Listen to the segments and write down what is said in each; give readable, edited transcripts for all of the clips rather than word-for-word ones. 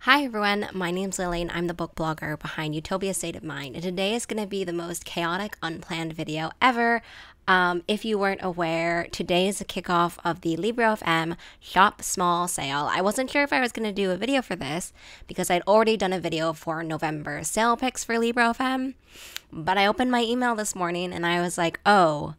Hi everyone, my name's Lily and I'm the book blogger behind Utopia State of Mind, and today is going to be the most chaotic, unplanned video ever. If you weren't aware, today is the kickoff of the LibreFM Shop Small sale. I wasn't sure if I was going to do a video for this because I'd already done a video for November sale picks for LibreFM, but I opened my email this morning and I was like, oh,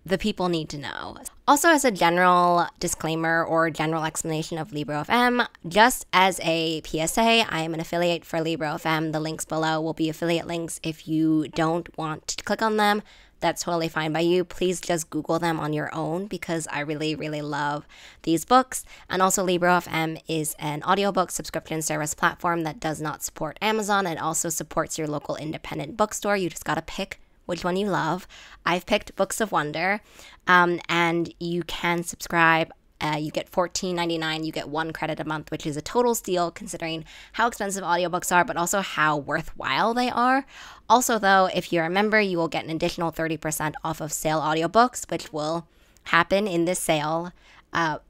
the people need to know. Also, as a general disclaimer or general explanation of LibreFM, just as a PSA, I am an affiliate for LibreFM. The links below will be affiliate links. If you don't want to click on them, that's totally fine by you. Please just Google them on your own because I really, really love these books. And also, LibreFM is an audiobook subscription service platform that does not support Amazon. It also supports your local independent bookstore. You just gotta pick which one you love. I've picked Books of Wonder, and you can subscribe. You get $14.99. You get 1 credit a month, which is a total steal considering how expensive audiobooks are, but also how worthwhile they are. Also, though, if you're a member, you will get an additional 30% off of sale audiobooks, which will happen in this sale.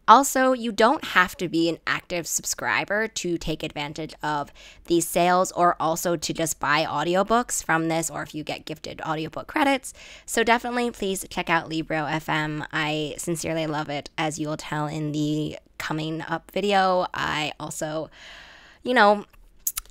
Also, you don't have to be an active subscriber to take advantage of these sales or also to just buy audiobooks from this, or if you get gifted audiobook credits. So definitely please check out LibreFM. I sincerely love it, as you will tell in the coming up video. I also, use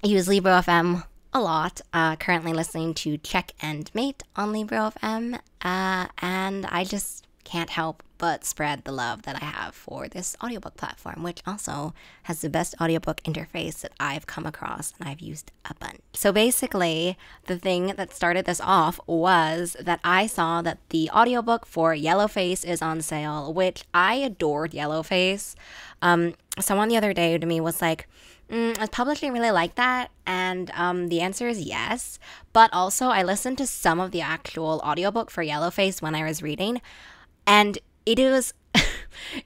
LibreFM a lot. Currently listening to Check and Mate on LibreFM, and I just can't help but spread the love that I have for this audiobook platform, which also has the best audiobook interface that I've come across, and I've used a bunch. So basically, the thing that started this off was that I saw that the audiobook for YELLOWFACE is on sale, which I adored YELLOWFACE. Someone the other day to me was like, is publishing really like that? And the answer is yes. But also, I listened to some of the actual audiobook for YELLOWFACE when I was reading, and it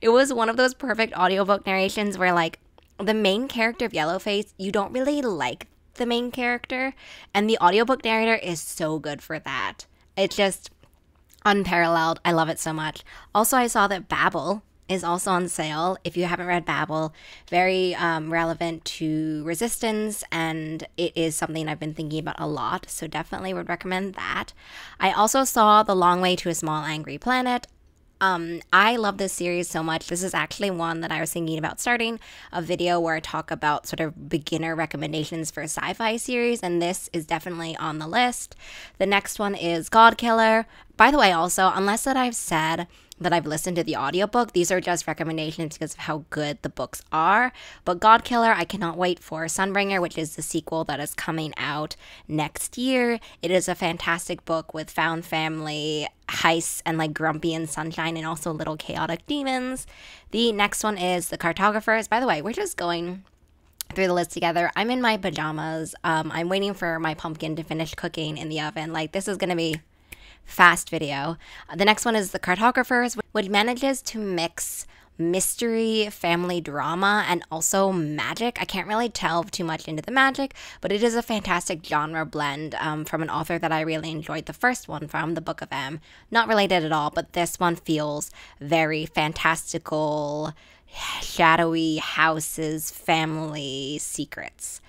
was one of those perfect audiobook narrations where, like, the main character of YELLOWFACE, you don't really like the main character, and the audiobook narrator is so good for that. It's just unparalleled. I love it so much. Also, I saw that Babel is also on sale. If you haven't read Babel, very relevant to resistance, and it is something I've been thinking about a lot, so definitely would recommend that. I also saw The Long Way to a Small Angry Planet. I love this series so much. This is actually one that I was thinking about starting a video where I talk about sort of beginner recommendations for sci-fi series, and this is definitely on the list. The next one is God Killer. By the way, also, unless that I've said that I've listened to the audiobook, these are just recommendations because of how good the books are. But God Killer, I cannot wait for Sunbringer, which is the sequel that is coming out next year. It is a fantastic book with found family, heists, and like Grumpy and Sunshine, and also little chaotic demons. The next one is The Cartographers. By the way, we're just going through the list together. I'm in my pajamas. I'm waiting for my pumpkin to finish cooking in the oven. Like, this is gonna be fast video. The next one is The Cartographers, which manages to mix mystery, family drama, and also magic. I can't really delve too much into the magic, but it is a fantastic genre blend from an author that I really enjoyed the first one from, The Book of M. Not related at all, but this one feels very fantastical, shadowy houses, family secrets.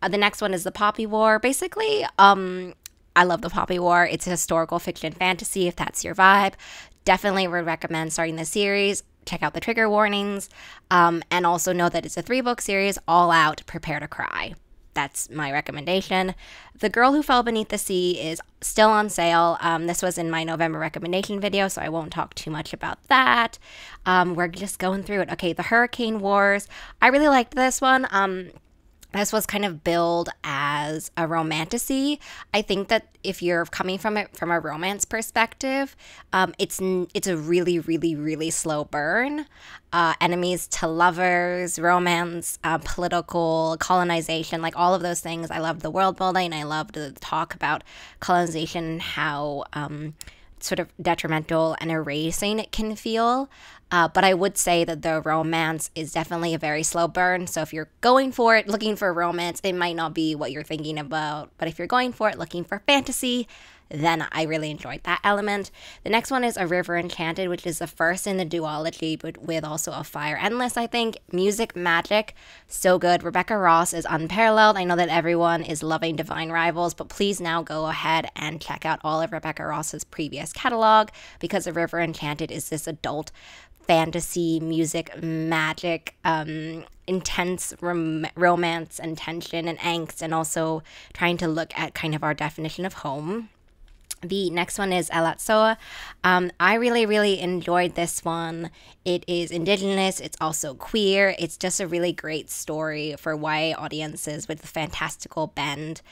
The next one is The Poppy War. Basically, I love The Poppy War. It's a historical fiction fantasy, if that's your vibe. Definitely would recommend starting the series. Check out the trigger warnings. And also know that it's a 3-book series, all out, prepare to cry. That's my recommendation. The Girl Who Fell Beneath the Sea is still on sale. This was in my November recommendation video, so I won't talk too much about that. We're just going through it. Okay, The Hurricane Wars. I really liked this one. This was kind of billed as a romantasy. I think that if you're coming from it from a romance perspective, it's a really, really, really slow burn. Enemies to lovers, romance, political, colonization, like all of those things. I loved the world building. I loved the talk about colonization and how sort of detrimental and erasing it can feel. But I would say that the romance is definitely a very slow burn. So if you're going for it, looking for romance, it might not be what you're thinking about. But if you're going for it, looking for fantasy, then I really enjoyed that element. The next one is A River Enchanted, which is the first in the duology, but with also a Fire Endless, I think. Music magic, so good. Rebecca Ross is unparalleled. I know that everyone is loving Divine Rivals, but please now go ahead and check out all of Rebecca Ross's previous catalog, because A River Enchanted is this adult fantasy, music, magic, intense romance and tension and angst, and also trying to look at kind of our definition of home. The next one is Elatsoa. I really enjoyed this one. It is indigenous, it's also queer, it's just a really great story for YA audiences with a fantastical bend.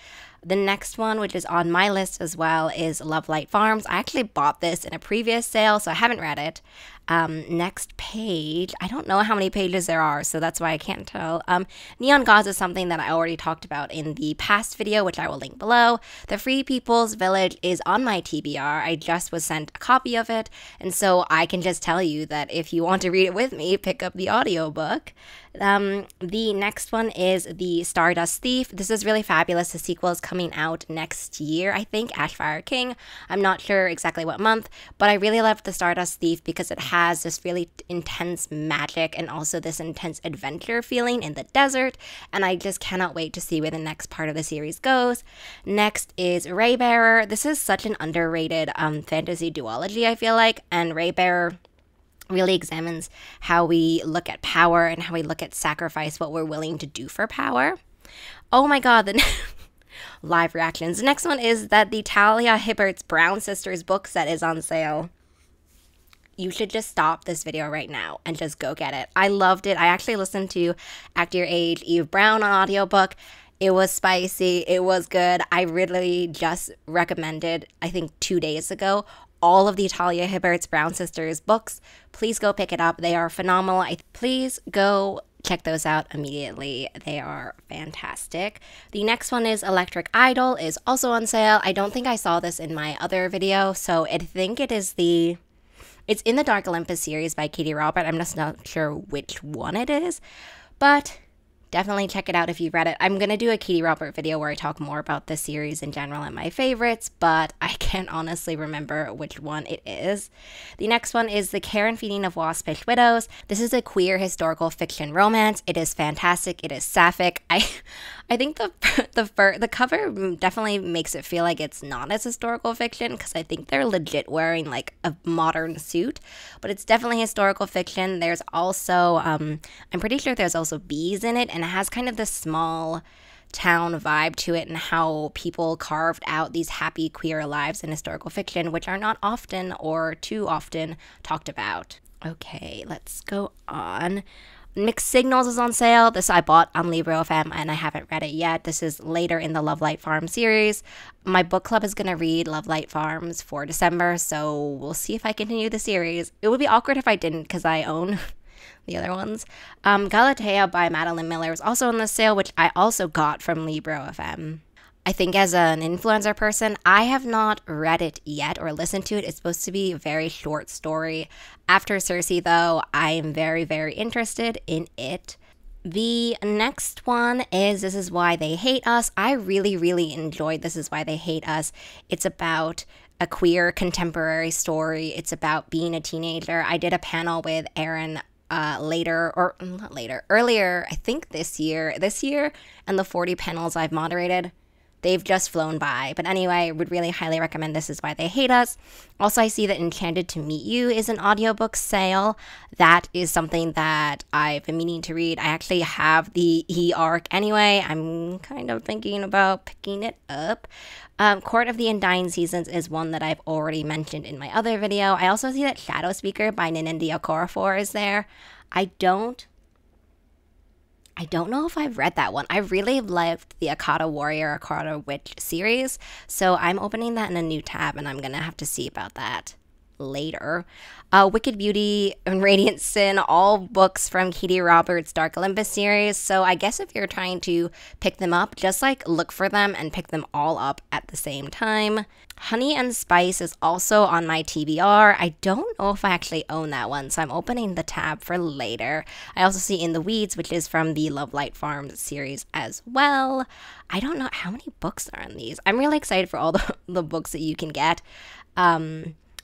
The next one, which is on my list as well, is Love Light Farms. I actually bought this in a previous sale, so I haven't read it. Next page, I don't know how many pages there are, so that's why I can't tell. Neon Gods is something that I already talked about in the past video, which I will link below. The Free People's Village is on my TBR. I just was sent a copy of it, and so I can just tell you that if you want to read it with me, pick up the audiobook. The next one is The Stardust Thief. This is really fabulous. The sequel is coming out next year, I think, Ashfire King. I'm not sure exactly what month, but I really loved The Stardust Thief because it has this really intense magic and also this intense adventure feeling in the desert, and I just cannot wait to see where the next part of the series goes. Next is Raybearer. This is such an underrated fantasy duology, I feel like, and Raybearer really examines how we look at power and how we look at sacrifice, what we're willing to do for power. Oh my god, the live reactions. The next one is that the Talia Hibbert's Brown Sisters book set is on sale. You should just stop this video right now and just go get it. I loved it. I actually listened to Act Your Age, Eve Brown on audiobook. It was spicy. It was good. I really just recommended, I think 2 days ago, all of the Talia Hibbert's Brown Sisters books. Please go pick it up. They are phenomenal. Please go check those out immediately. They are fantastic. The next one is Electric Idol, is also on sale. I don't think I saw this in my other video, so I think it is it's in the Dark Olympus series by Katie Robert. I'm just not sure which one it is, but definitely check it out if you've read it. I'm going to do a Katie Robert video where I talk more about the series in general and my favorites, but I can't honestly remember which one it is. The next one is The Care and Feeding of Waspish Widows. This is a queer historical fiction romance. It is fantastic. It is sapphic. I think the cover definitely makes it feel like it's not as historical fiction, because I think they're legit wearing like a modern suit, but it's definitely historical fiction. There's also, I'm pretty sure there's also bees in it, and it has kind of this small town vibe to it and how people carved out these happy queer lives in historical fiction, which are not often or too often talked about. Okay, let's go on. Mixed Signals is on sale. This I bought on Libro.fm and I haven't read it yet. This is later in the Love Light Farm series. My book club is going to read Love Light Farms for December, so we'll see if I continue the series. It would be awkward if I didn't, because I own the other ones. Galatea by Madeline Miller is also on the sale, which I also got from Libro.fm. I think as an influencer person, I have not read it yet or listened to it. It's supposed to be a very short story. After Circe, though, I am very interested in it. The next one is This Is Why They Hate Us. I really enjoyed This Is Why They Hate Us. It's about a queer contemporary story. It's about being a teenager. I did a panel with Erin earlier, I think this year, and the 40 panels I've moderated, they've just flown by. But anyway, I would really highly recommend This Is Why They Hate Us. Also, I see that Enchanted to Meet You is an audiobook sale. That is something that I've been meaning to read. I actually have the e-arc anyway. I'm kind of thinking about picking it up. Court of the Undying Seasons is one that I've already mentioned in my other video. I also see that Shadow Speaker by Ninindi Okorafor is there. I don't know if I've read that one. I really loved the Akata Warrior, Akata Witch series, so I'm opening that in a new tab and I'm gonna have to see about that. later. Wicked Beauty and Radiant Sin, all books from Katie Roberts' Dark Olympus series. So I guess if you're trying to pick them up, just like look for them and pick them all up at the same time. Honey and Spice is also on my TBR. I don't know if I actually own that one, so I'm opening the tab for later. I also see In the Weeds, which is from the Love Light Farms series as well. I don't know how many books are in these. I'm really excited for all the books that you can get.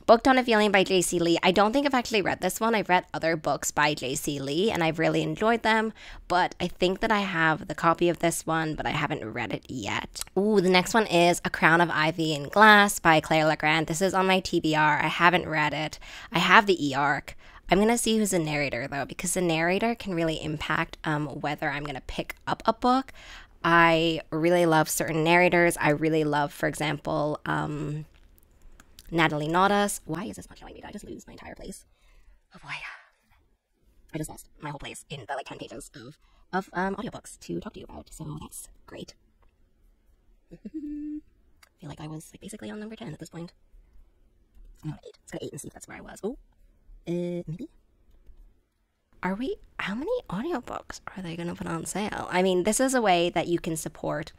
Booked on a Feeling by J.C. Lee. I don't think I've actually read this one. I've read other books by J.C. Lee, and I've really enjoyed them, but I think that I have the copy of this one, but I haven't read it yet. Ooh, the next one is A Crown of Ivy and Glass by Claire Legrand. This is on my TBR. I haven't read it. I have the e-arc. I'm going to see who's the narrator, though, because the narrator can really impact whether I'm going to pick up a book. I really love certain narrators. I really love, for example, Natalie Naudas. Why is this not showing me? Did I just lose my entire place? Oh boy. I just lost my whole place in the 10 pages of audiobooks to talk to you about, so that's great. I feel like I was basically on number 10 at this point. Oh, 8. Let's go to 8 and see if that's where I was. Oh, maybe? How many audiobooks are they going to put on sale? I mean, this is a way that you can support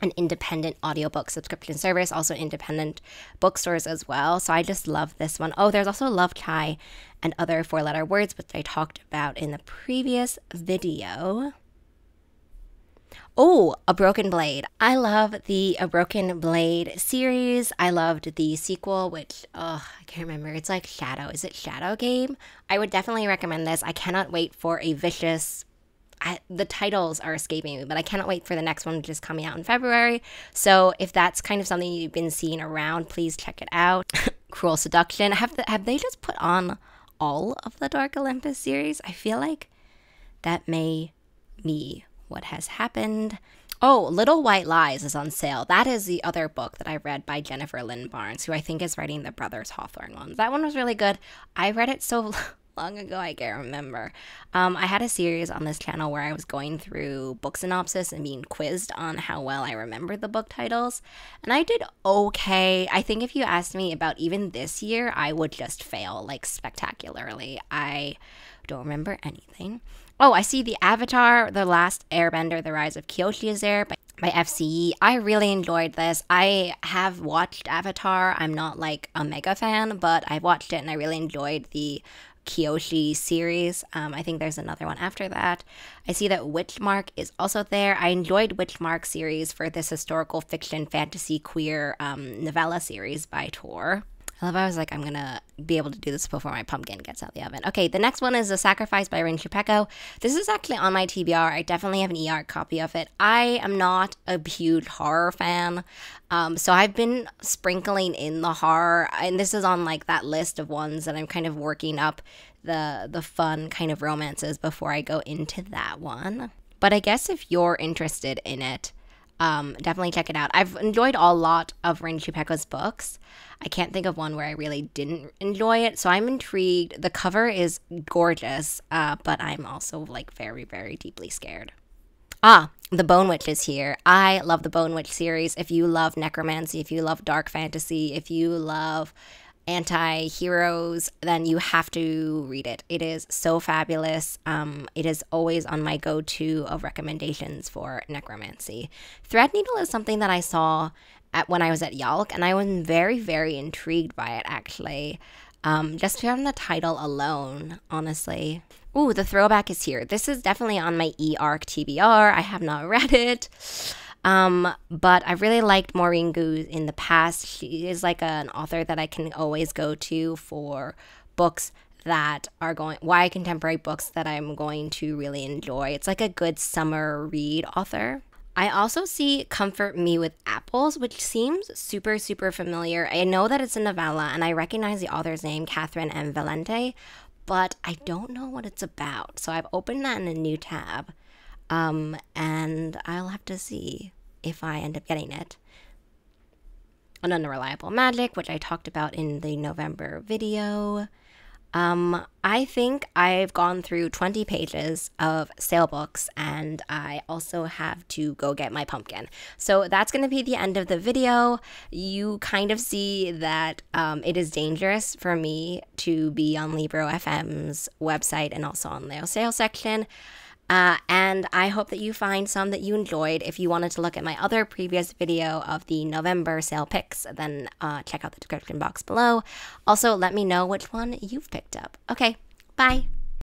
an independent audiobook subscription service, also independent bookstores as well. So I just love this one. Oh, there's also Love Chai and Other Four-Letter Words, which I talked about in the previous video. Oh, A Broken Blade. I love the A Broken Blade series. I loved the sequel, which, I can't remember. It's like Shadow. Is it Shadow Game? I would definitely recommend this. I cannot wait for a vicious... the titles are escaping me, but I cannot wait for the next one, which is coming out in February. So if that's kind of something you've been seeing around, please check it out. Cruel Seduction. Have they just put on all of the Dark Olympus series? I feel like that may be what has happened. Oh, Little White Lies is on sale. That is the other book that I read by Jennifer Lynn Barnes, who I think is writing the Brothers Hawthorne one. That one was really good. I read it so long ago, I can't remember. I had a series on this channel where I was going through book synopsis and being quizzed on how well I remembered the book titles, and I did okay. I think if you asked me about even this year, I would just fail, spectacularly. I don't remember anything. Oh, I see the Avatar, The Last Airbender, The Rise of Kyoshi is there by FCE. I really enjoyed this. I have watched Avatar. I'm not a mega fan, but I've watched it and I really enjoyed the Kyoshi series. I think there's another one after that. I see that Witchmark is also there. I enjoyed Witchmark series for this historical fiction fantasy queer novella series by Tor. I love how I was I'm gonna be able to do this before my pumpkin gets out the oven. Okay, the next one is The Sacrifice by Rin Chupeco. This is actually on my TBR. I definitely have an e-arc copy of it. I am not a huge horror fan, so I've been sprinkling in the horror, and this is on that list of ones that I'm kind of working up the fun kind of romances before I go into that one. But I guess if you're interested in it, definitely check it out. I've enjoyed a lot of Rin Chupeco's books. I can't think of one where I really didn't enjoy it, so I'm intrigued. The cover is gorgeous, but I'm also very, very deeply scared. The Bone Witch is here. I love the Bone Witch series. If you love necromancy, if you love dark fantasy, if you love anti-heroes, then you have to read it. It is so fabulous. It is always on my go-to of recommendations for necromancy. Threadneedle is something that I saw when I was at Yalk, and I was very, very intrigued by it, actually. Just from the title alone, honestly. Ooh, the Throwback is here. This is definitely on my e-arc TBR. I have not read it. But I really liked Maureen Goose in the past. She is an author that I can always go to for books that are YA contemporary books that I'm going to really enjoy. It's a good summer read author. I also see Comfort Me with Apples, which seems super, super familiar. I know that it's a novella, and I recognize the author's name, Catherine M. Valente, but I don't know what it's about. So I've opened that in a new tab, and I'll have to see if I end up getting it. An Unreliable Magic, which I talked about in the November video. I think I've gone through 20 pages of sale books, and I also have to go get my pumpkin. So that's going to be the end of the video. You kind of see that it is dangerous for me to be on Libro FM's website and also on their sales section. And I hope that you find some that you enjoyed. If you wanted to look at my other previous video of the November sale picks, then check out the description box below. Also, let me know which one you've picked up. Okay, bye.